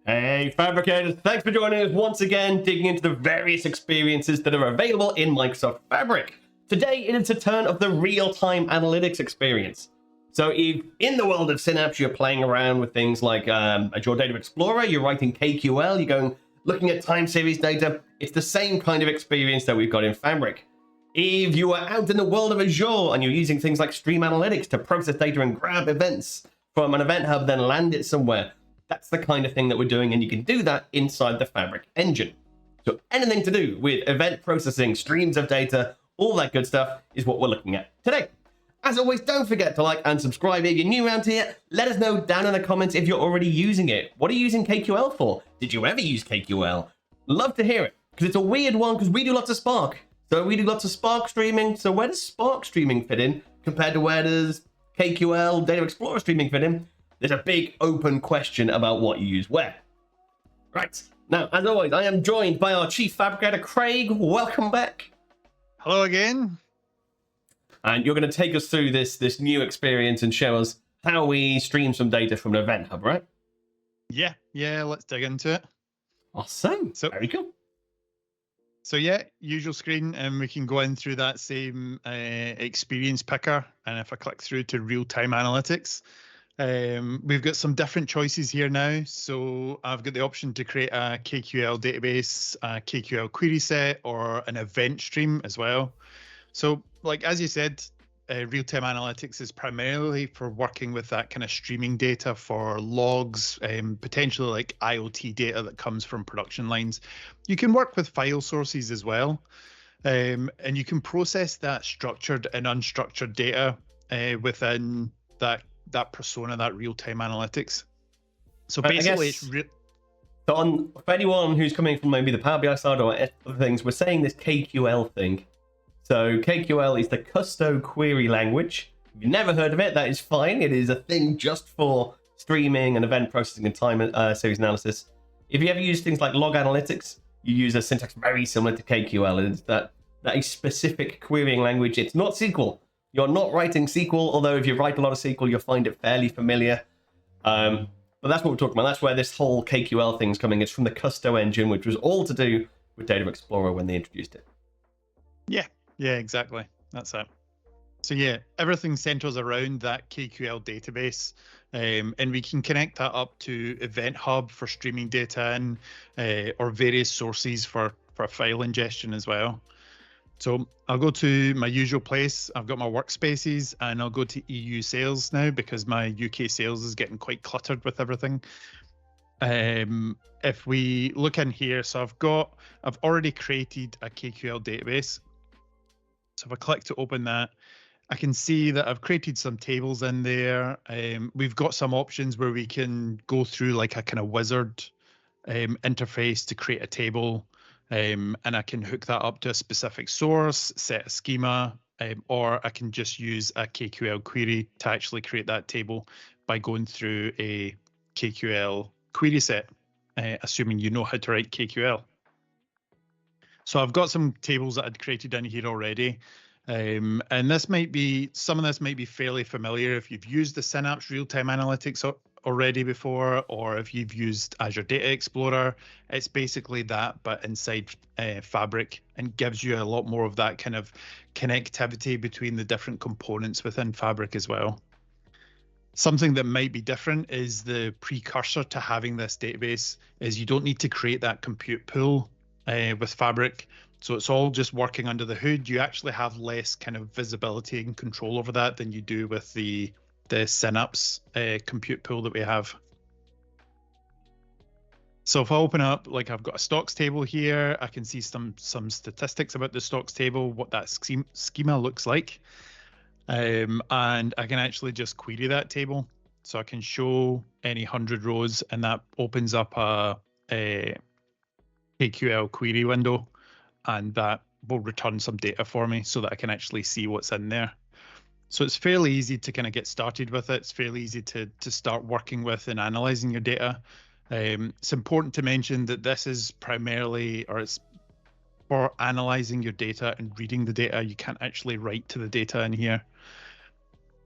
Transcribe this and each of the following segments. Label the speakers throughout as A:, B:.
A: Hey Fabricators, thanks for joining us once again, digging into the various experiences that are available in Microsoft Fabric. Today it is a turn of the real-time analytics experience. So if in the world of Synapse you're playing around with things like Azure Data Explorer, you're writing KQL, you're going looking at time series data, it's the same kind of experience that we've got in Fabric. If you are out in the world of Azure and you're using things like Stream Analytics to process data and grab events from an event hub, then land it somewhere, that's the kind of thing that we're doing, and you can do that inside the Fabric engine. So anything to do with event processing, streams of data, all that good stuff is what we're looking at today. As always, don't forget to like and subscribe if you're new around here. Let us know down in the comments if you're already using it. What are you using KQL for? Did you ever use KQL? Love to hear it, because it's a weird one, because we do lots of Spark. So we do lots of Spark streaming. So where does Spark streaming fit in compared to where does KQL Data Explorer streaming fit in? There's a big open question about what you use where. Right, now, as always, I am joined by our chief fabricator, Craig. Welcome back.
B: Hello again.
A: And you're going to take us through this new experience and show us how we stream some data from an event hub, right?
B: Yeah, let's dig into it.
A: Awesome, very cool.
B: So yeah, usual screen, and we can go in through that same experience picker. And if I click through to real-time analytics, we've got some different choices here now. So I've got the option to create a KQL database, a KQL query set, or an event stream as well. So like, as you said, real-time analytics is primarily for working with that kind of streaming data for logs, potentially like IoT data that comes from production lines. You can work with file sources as well. And you can process that structured and unstructured data within that persona, that real-time analytics. So basically,
A: so for anyone who's coming from maybe the Power BI side or other things, we're saying this KQL thing. So KQL is the Custo Query Language. If you've never heard of it, that is fine. It is a thing just for streaming and event processing and time series analysis. If you ever use things like log analytics, you use a syntax very similar to KQL. It's that a specific querying language. It's not SQL. You're not writing SQL, although if you write a lot of SQL, you'll find it fairly familiar. But that's what we're talking about. That's where this whole KQL thing's coming. It's from the Custo engine, which was all to do with Data Explorer when they introduced it.
B: Yeah, exactly. That's it. So yeah, everything centers around that KQL database, and we can connect that up to Event Hub for streaming data in, or various sources for file ingestion as well. So I'll go to my usual place. I've got my workspaces, and I'll go to EU sales now because my UK sales is getting quite cluttered with everything. If we look in here, so I've already created a KQL database. So if I click to open that, I can see that I've created some tables in there. We've got some options where we can go through like a kind of wizard interface to create a table. And I can hook that up to a specific source, set a schema, or I can just use a KQL query to actually create that table by going through a KQL query set, assuming you know how to write KQL. So I've got some tables that I'd created in here already. And some of this might be fairly familiar if you've used the Synapse real-time analytics already before, or if you've used Azure Data Explorer. It's basically that, but inside Fabric, and gives you a lot more of that kind of connectivity between the different components within Fabric as well. Something that might be different is the precursor to having this database is you don't need to create that compute pool with Fabric. So it's all just working under the hood. You actually have less kind of visibility and control over that than you do with the Synapse compute pool that we have. So if I open up, like I've got a stocks table here, I can see some statistics about the stocks table, what that schema looks like. And I can actually just query that table. So I can show any 100 rows, and that opens up a KQL query window, and that will return some data for me so that I can actually see what's in there. So it's fairly easy to kind of get started with it. It's fairly easy to start working with and analyzing your data. It's important to mention that this is primarily, or it's for analyzing your data and reading the data. You can't actually write to the data in here.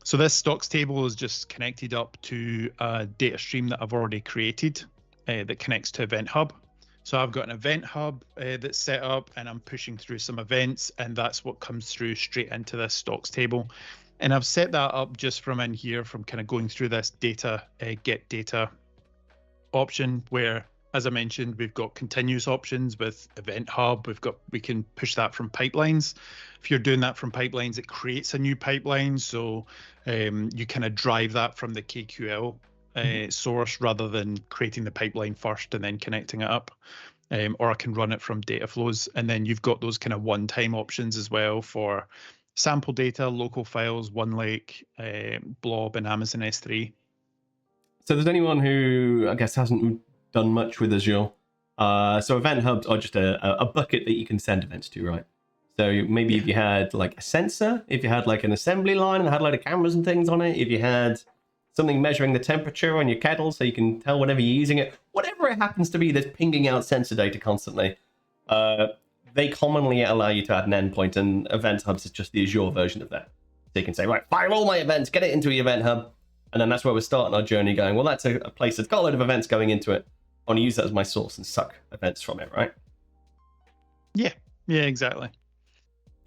B: So this stocks table is just connected up to a data stream that I've already created. that connects to Event Hub. So I've got an Event Hub that's set up, and I'm pushing through some events, and that's what comes through straight into this stocks table. And I've set that up just from in here, from kind of going through this data, get data option, where, as I mentioned, we've got continuous options with Event Hub. We can push that from pipelines. If you're doing that from pipelines, it creates a new pipeline. So you kind of drive that from the KQL source rather than creating the pipeline first and then connecting it up. Or I can run it from data flows. And then you've got those kind of one-time options as well for sample data, local files, OneLake, Blob, and Amazon S3.
A: So there's anyone who, I guess, hasn't done much with Azure. So event hubs are just a bucket that you can send events to, right? So maybe if you had like a sensor, if you had like an assembly line and had a load of cameras and things on it, if you had something measuring the temperature on your kettle so you can tell whenever you're using it, whatever it happens to be that's pinging out sensor data constantly, they commonly allow you to add an endpoint, and Event Hubs is just the Azure version of that. So you can say, right, fire all my events, get it into the Event Hub, and then that's where we're starting our journey going, well, that's a place that's got a load of events going into it. I want to use that as my source and suck events from it, right?
B: Yeah, exactly.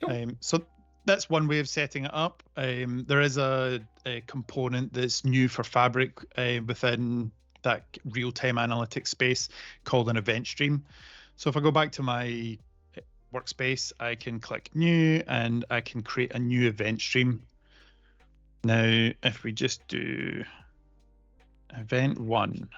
A: Cool.
B: So that's one way of setting it up. There is a component that's new for Fabric within that real-time analytics space called an event stream. So if I go back to my workspace, I can click new and I can create a new event stream. Now, if we just do event 1,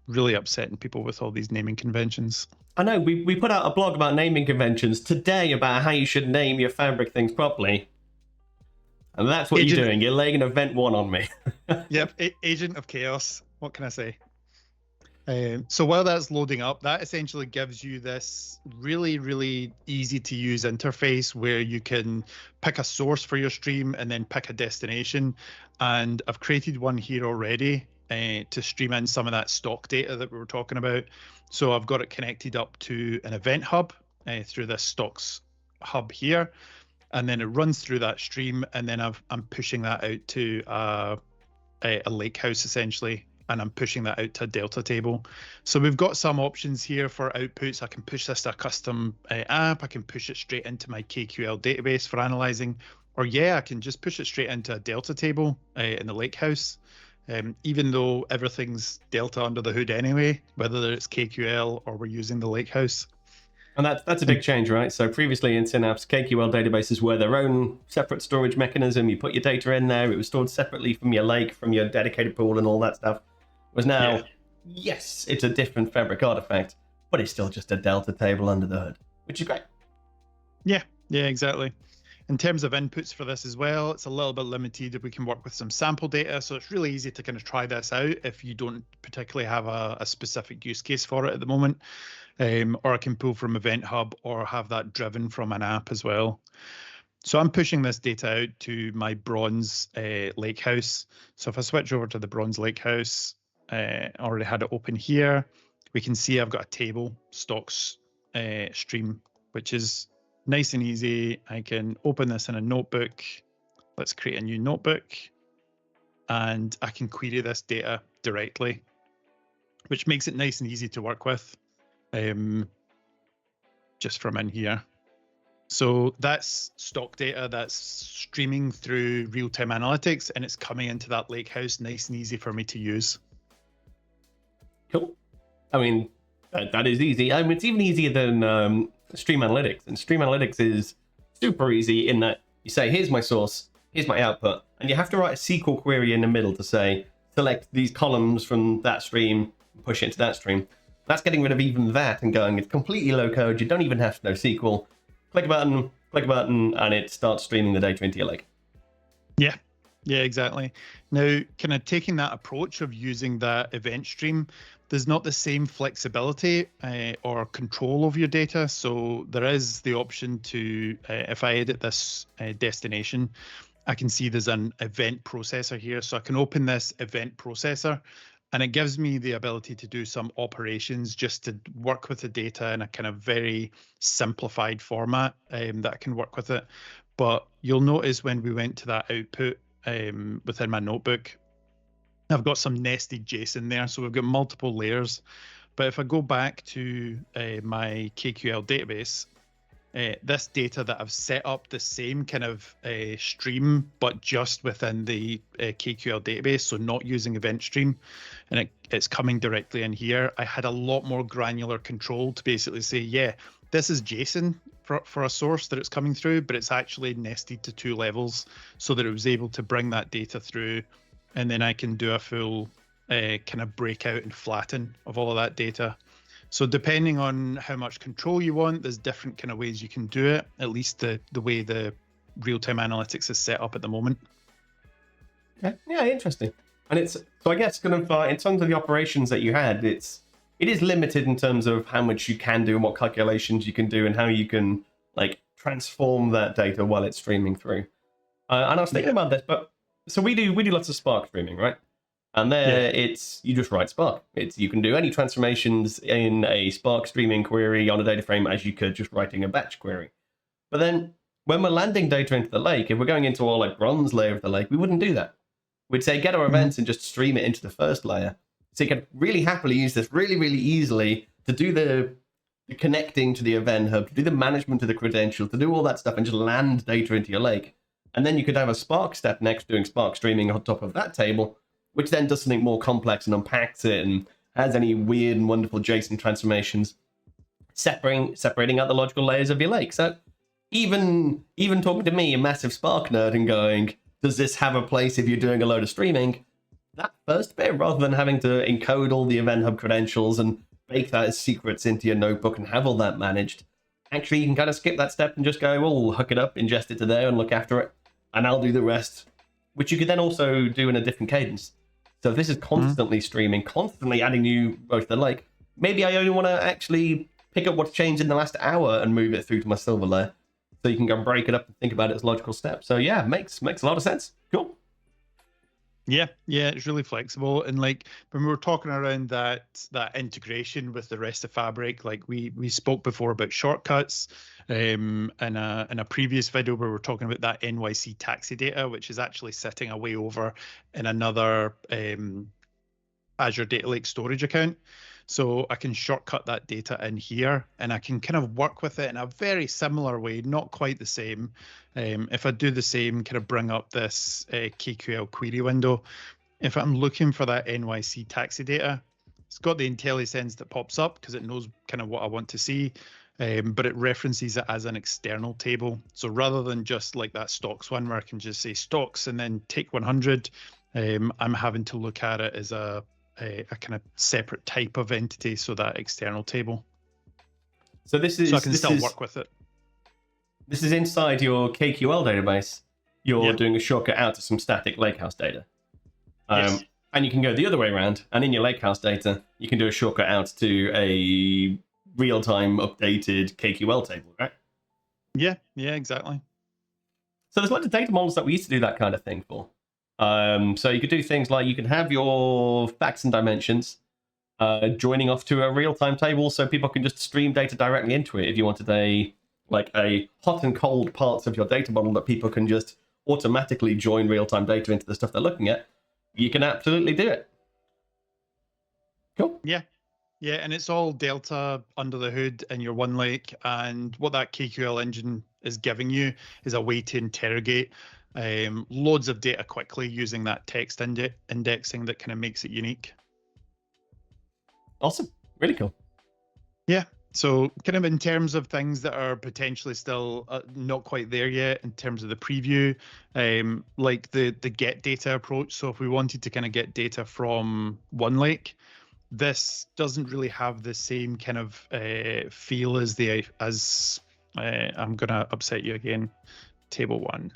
B: really upsetting people with all these naming conventions.
A: I know, we put out a blog about naming conventions today about how you should name your Fabric things properly. And that's what you're doing. You're laying an event 1 on me.
B: Yep, Agent of Chaos. What can I say? So while that's loading up, that essentially gives you this really, really easy to use interface where you can pick a source for your stream and then pick a destination. And I've created one here already to stream in some of that stock data that we were talking about. So I've got it connected up to an event hub through this stocks hub here. And then it runs through that stream. And then I'm pushing that out to a lakehouse essentially. And I'm pushing that out to a Delta table. So we've got some options here for outputs. I can push this to a custom app. I can push it straight into my KQL database for analyzing. Or I can just push it straight into a Delta table in the lakehouse. Even though everything's Delta under the hood anyway, whether it's KQL or we're using the lakehouse.
A: And that's a big change, right? So previously in Synapse, KQL databases were their own separate storage mechanism. You put your data in there. It was stored separately from your lake, from your dedicated pool and all that stuff. Was now, yes, it's a different Fabric artifact, but it's still just a Delta table under the hood, which is great.
B: Yeah, exactly. In terms of inputs for this as well, it's a little bit limited. We can work with some sample data, so it's really easy to kind of try this out if you don't particularly have a specific use case for it at the moment. Or I can pull from Event Hub or have that driven from an app as well. So I'm pushing this data out to my Bronze Lakehouse. So if I switch over to the Bronze Lakehouse, I already had it open here. We can see I've got a table, stocks stream, which is nice and easy. I can open this in a notebook. Let's create a new notebook. And I can query this data directly, which makes it nice and easy to work with just from in here. So that's stock data that's streaming through real-time analytics, and it's coming into that lakehouse nice and easy for me to use.
A: Cool. I mean, that is easy. I mean, it's even easier than Stream Analytics. And Stream Analytics is super easy in that you say, here's my source, here's my output. And you have to write a SQL query in the middle to say, select these columns from that stream, and push it into that stream. That's getting rid of even that and going, it's completely low code. You don't even have to know SQL. Click a button, and it starts streaming the data into your lake.
B: Yeah, exactly. Now, kind of taking that approach of using that event stream, there's not the same flexibility or control of your data. So there is the option to, if I edit this destination, I can see there's an event processor here. So I can open this event processor, and it gives me the ability to do some operations just to work with the data in a kind of very simplified format that I can work with it. But you'll notice when we went to that output within my notebook, I've got some nested JSON there. So we've got multiple layers. But if I go back to my KQL database, this data that I've set up the same kind of stream, but just within the KQL database, so not using event stream, and it's coming directly in here. I had a lot more granular control to basically say, yeah, this is JSON for a source that it's coming through, but it's actually nested to 2 levels so that it was able to bring that data through, and then I can do a full kind of breakout and flatten of all of that data. So depending on how much control you want, there's different kind of ways you can do it, at least the way the real-time analytics is set up at the moment.
A: Okay. Yeah, interesting. And it's, so I guess kind of in terms of the operations that you had, it is limited in terms of how much you can do and what calculations you can do and how you can like transform that data while it's streaming through. And I was thinking about this, but so we do lots of Spark streaming, right? And there it's, you just write Spark. You can do any transformations in a Spark streaming query on a data frame as you could just writing a batch query. But then when we're landing data into the lake, if we're going into our like bronze layer of the lake, we wouldn't do that. We'd say get our events and just stream it into the first layer. So you can really happily use this really, really easily to do the connecting to the event hub, to do the management of the credentials, to do all that stuff and just land data into your lake. And then you could have a Spark step next doing Spark streaming on top of that table, which then does something more complex and unpacks it and has any weird and wonderful JSON transformations, separating out the logical layers of your lake. So even talking to me, a massive Spark nerd, and going, does this have a place if you're doing a load of streaming? That first bit, rather than having to encode all the Event Hub credentials and bake that as secrets into your notebook and have all that managed, actually you can kind of skip that step and just go, well, we'll hook it up, ingest it to there and look after it, and I'll do the rest, which you could then also do in a different cadence. So if this is constantly streaming, constantly adding new both to the lake, maybe I only want to actually pick up what's changed in the last hour and move it through to my silver layer. So you can go and break it up and think about it as logical steps. So yeah, makes a lot of sense. Cool.
B: Yeah, it's really flexible. And like when we were talking around that integration with the rest of Fabric, like we spoke before about shortcuts in a previous video where we were talking about that NYC taxi data, which is actually sitting away over in another Azure Data Lake storage account. So I can shortcut that data in here and I can kind of work with it in a very similar way, not quite the same. If I do the same, kind of bring up this KQL query window, if I'm looking for that NYC taxi data, it's got the IntelliSense that pops up because it knows kind of what I want to see, but it references it as an external table. So rather than just like that stocks one where I can just say stocks and then take 100, I'm having to look at it as a kind of separate type of entity, so that external table.
A: So this is,
B: so I can still work with it.
A: This is inside your KQL database. You're doing a shortcut out to some static Lakehouse data.
B: Yes.
A: And you can go the other way around, and in your Lakehouse data, you can do a shortcut out to a real-time updated KQL table, right?
B: Yeah, exactly.
A: So there's lots of data models that we used to do that kind of thing for. So you could do things like you can have your facts and dimensions joining off to a real-time table so people can just stream data directly into it. If you wanted a hot and cold parts of your data model that people can just automatically join real-time data into the stuff they're looking at, you can absolutely do it. Cool.
B: Yeah, and it's all Delta under the hood in your OneLake, and what that KQL engine is giving you is a way to interrogate loads of data quickly using that text indexing that kind of makes it unique.
A: Awesome. Really cool.
B: Yeah. So kind of in terms of things that are potentially still not quite there yet in terms of the preview, like the get data approach. So if we wanted to kind of get data from OneLake, this doesn't really have the same kind of feel as I'm going to upset you again, table one.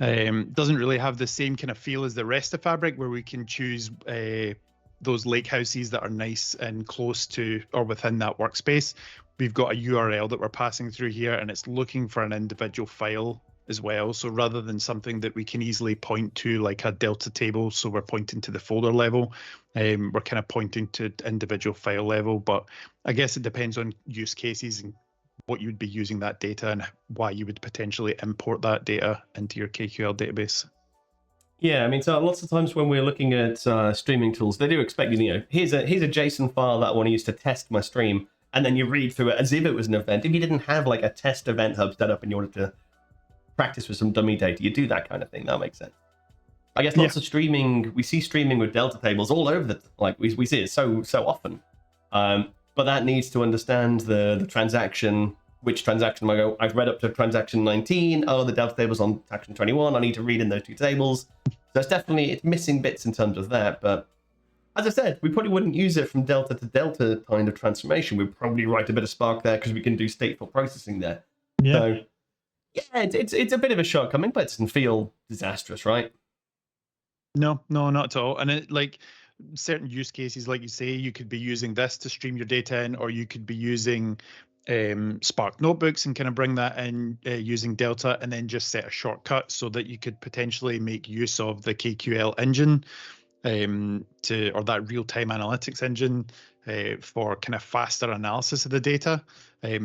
B: Doesn't really have the same kind of feel as the rest of Fabric, where we can choose those lake houses that are nice and close to or within that workspace. We've got a URL that we're passing through here, and it's looking for an individual file as well. So rather than something that we can easily point to like a Delta table, so we're pointing to the folder level, we're kind of pointing to individual file level. But I guess it depends on use cases and what you would be using that data and why you would potentially import that data into your KQL database.
A: Yeah, I mean, so lots of times when we're looking at streaming tools, they do expect you know, here's a JSON file that I want to use to test my stream, and then you read through it as if it was an event. If you didn't have like a test event hub set up and you wanted to practice with some dummy data, you do that kind of thing. That makes sense. I guess lots of streaming, we see streaming with delta tables all over the, like we see it so often. But that needs to understand the transaction, which transaction I go, I've read up to transaction 19. Oh, the delta table's on transaction 21. I need to read in those two tables. So it's definitely, it's missing bits in terms of that. But as I said, we probably wouldn't use it from delta to delta kind of transformation. We'd probably write a bit of Spark there because we can do stateful processing there.
B: Yeah.
A: So yeah, it's a bit of a shortcoming, but it doesn't feel disastrous, right?
B: No, not at all. And it, like certain use cases, like you say, you could be using this to stream your data in, or you could be using Spark notebooks and kind of bring that in using Delta, and then just set a shortcut so that you could potentially make use of the KQL engine or that real-time analytics engine for kind of faster analysis of the data,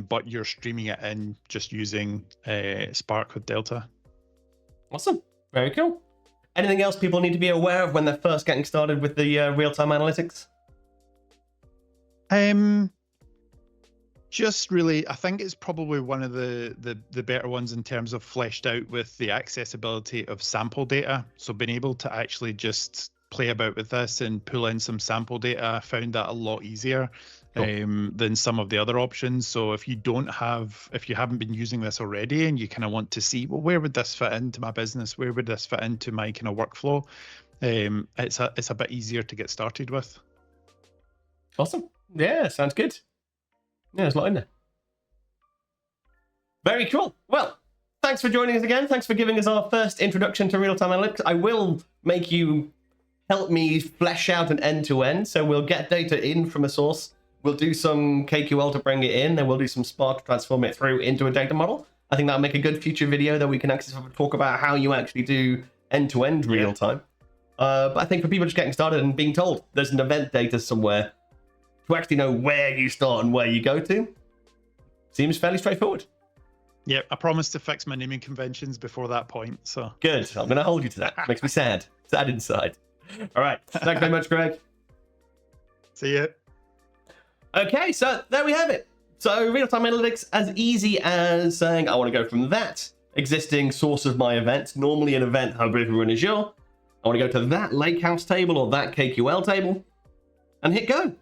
B: but you're streaming it in just using Spark with Delta.
A: Awesome. Very cool. Anything else people need to be aware of when they're first getting started with the real-time analytics?
B: Just really, I think it's probably one of the better ones in terms of fleshed out with the accessibility of sample data. So being able to actually just play about with this and pull in some sample data, I found that a lot easier than some of the other options. So if you haven't been using this already and you kind of want to see, well, where would this fit into my business? Where would this fit into my kind of workflow? It's a bit easier to get started with.
A: Awesome. Yeah, sounds good. Yeah, there's a lot in there. Very cool. Well, thanks for joining us again. Thanks for giving us our first introduction to real-time analytics. I will make you help me flesh out an end-to-end. So we'll get data in from a source. We'll do some KQL to bring it in. Then we'll do some Spark to transform it through into a data model. I think that'll make a good future video that we can actually talk about how you actually do end-to-end real-time. But I think for people just getting started and being told there's an event data somewhere, to actually know where you start and where you go to, seems fairly straightforward.
B: Yeah, I promise to fix my naming conventions before that point. So
A: good. I'm going to hold you to that. Makes me sad. Sad inside. All right. Thanks very much, Greg.
B: See ya.
A: Okay, so there we have it. So real-time analytics, as easy as saying, I want to go from that existing source of my event, normally an event hub if we're in Azure. I want to go to that Lakehouse table or that KQL table and hit go.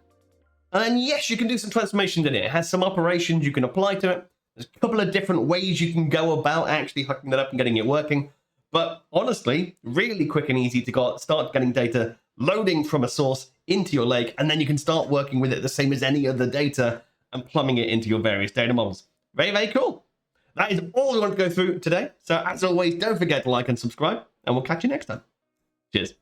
A: And then, yes, you can do some transformations in it. It has some operations you can apply to it. There's a couple of different ways you can go about actually hooking that up and getting it working. But honestly, really quick and easy to start getting data loading from a source into your lake, and then you can start working with it the same as any other data and plumbing it into your various data models. Very, very cool. That is all we want to go through today. So as always, don't forget to like and subscribe, and we'll catch you next time. Cheers.